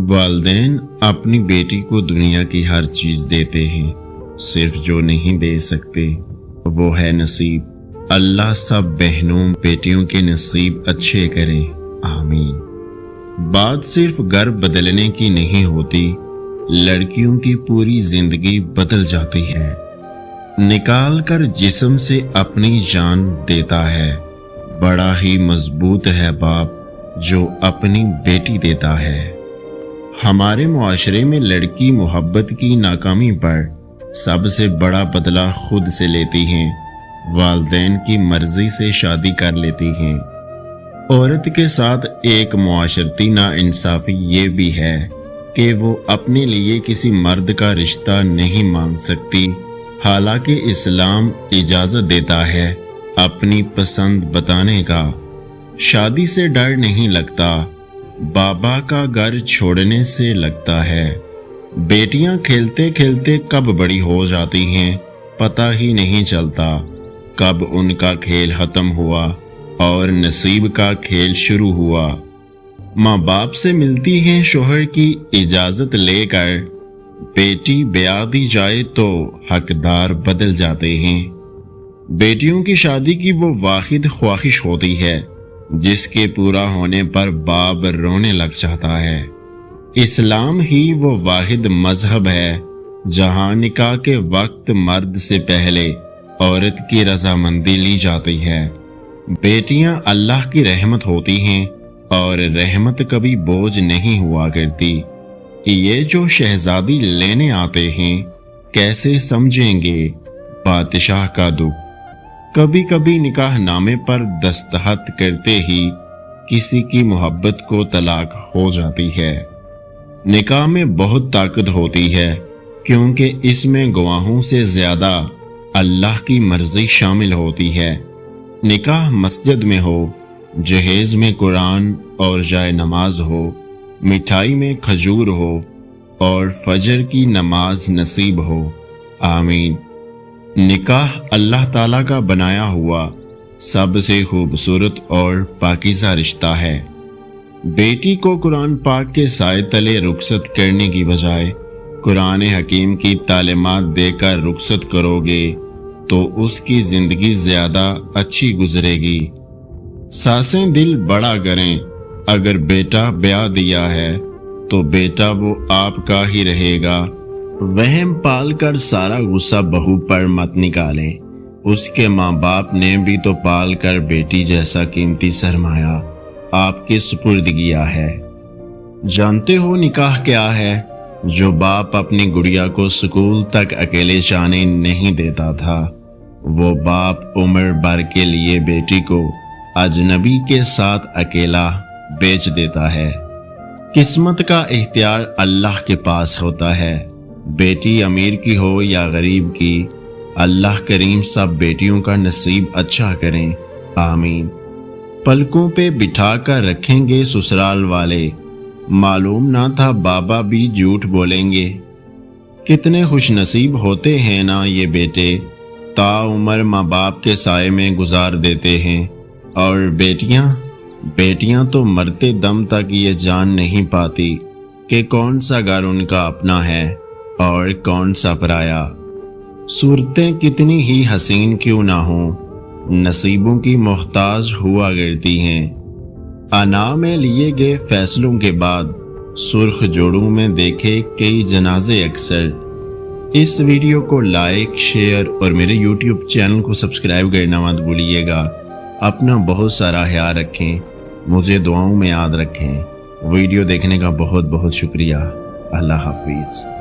والدین اپنی بیٹی کو دنیا کی ہر چیز دیتے ہیں، صرف جو نہیں دے سکتے وہ ہے نصیب۔ اللہ سب بہنوں بیٹیوں کے نصیب اچھے کرے، آمین۔ بات صرف گھر بدلنے کی نہیں ہوتی، لڑکیوں کی پوری زندگی بدل جاتی ہے۔ نکال کر جسم سے اپنی جان دیتا ہے، بڑا ہی مضبوط ہے باپ جو اپنی بیٹی دیتا ہے۔ ہمارے معاشرے میں لڑکی محبت کی ناکامی پر سب سے بڑا بدلہ خود سے لیتی ہیں، والدین کی مرضی سے شادی کر لیتی ہیں۔ عورت کے ساتھ ایک معاشرتی ناانصافی یہ بھی ہے کہ وہ اپنے لیے کسی مرد کا رشتہ نہیں مانگ سکتی، حالانکہ اسلام اجازت دیتا ہے اپنی پسند بتانے کا۔ شادی سے ڈر نہیں لگتا، بابا کا گھر چھوڑنے سے لگتا ہے۔ بیٹیاں کھیلتے کھیلتے کب بڑی ہو جاتی ہیں پتہ ہی نہیں چلتا، کب ان کا کھیل ختم ہوا اور نصیب کا کھیل شروع ہوا۔ ماں باپ سے ملتی ہیں شوہر کی اجازت لے کر، بیٹی بیاہ دی جائے تو حقدار بدل جاتے ہیں۔ بیٹیوں کی شادی کی وہ واحد خواہش ہوتی ہے جس کے پورا ہونے پر باپ رونے لگ جاتا ہے۔ اسلام ہی وہ واحد مذہب ہے جہاں نکاح کے وقت مرد سے پہلے عورت کی رضامندی لی جاتی ہے۔ بیٹیاں اللہ کی رحمت ہوتی ہیں اور رحمت کبھی بوجھ نہیں ہوا کرتی۔ یہ جو شہزادی لینے آتے ہیں کیسے سمجھیں گے بادشاہ کا دکھ؟ کبھی کبھی نکاح نامے پر دستخط کرتے ہی کسی کی محبت کو طلاق ہو جاتی ہے۔ نکاح میں بہت طاقت ہوتی ہے کیونکہ اس میں گواہوں سے زیادہ اللہ کی مرضی شامل ہوتی ہے۔ نکاح مسجد میں ہو، جہیز میں قرآن اور جائے نماز ہو، مٹھائی میں کھجور ہو اور فجر کی نماز نصیب ہو، آمین۔ نکاح اللہ تعالیٰ کا بنایا ہوا سب سے خوبصورت اور پاکیزہ رشتہ ہے۔ بیٹی کو قرآن پاک کے سائے تلے رخصت کرنے کی بجائے قرآن حکیم کی تعلیمات دے کر رخصت کرو گے تو اس کی زندگی زیادہ اچھی گزرے گی۔ ساسیں دل بڑا کریں، اگر بیٹا بیاہ دیا ہے تو بیٹا وہ آپ کا ہی رہے گا۔ وہم پال کر سارا غصہ بہو پر مت نکالیں، اس کے ماں باپ نے بھی تو پال کر بیٹی جیسا قیمتی سرمایہ آپ کے سپرد کیا ہے۔ جانتے ہو نکاح کیا ہے؟ جو باپ اپنی گڑیا کو سکول تک اکیلے جانے نہیں دیتا تھا، وہ باپ عمر بھر کے لیے بیٹی کو اجنبی کے ساتھ اکیلا بیچ دیتا ہے۔ قسمت کا اختیار اللہ کے پاس ہوتا ہے، بیٹی امیر کی ہو یا غریب کی، اللہ کریم سب بیٹیوں کا نصیب اچھا کریں، آمین۔ پلکوں پہ بٹھا کر رکھیں گے سسرال والے، معلوم نہ تھا بابا بھی جھوٹ بولیں گے۔ کتنے خوش نصیب ہوتے ہیں نا یہ بیٹے، تا عمر ماں باپ کے سائے میں گزار دیتے ہیں۔ اور بیٹیاں تو مرتے دم تک یہ جان نہیں پاتی کہ کون سا گھر ان کا اپنا ہے اور کون سا پرایا۔ صورتیں کتنی ہی حسین کیوں نہ ہوں، نصیبوں کی محتاج ہوا کرتی ہیں۔ انا میں لیے گئے فیصلوں کے بعد سرخ جوڑوں میں دیکھے کئی جنازے اکثر۔ اس ویڈیو کو لائک، شیئر اور میرے یوٹیوب چینل کو سبسکرائب کرنا مت بھولیے گا۔ اپنا بہت سارا خیال رکھیں، مجھے دعاؤں میں یاد رکھیں۔ ویڈیو دیکھنے کا بہت بہت شکریہ۔ اللہ حافظ۔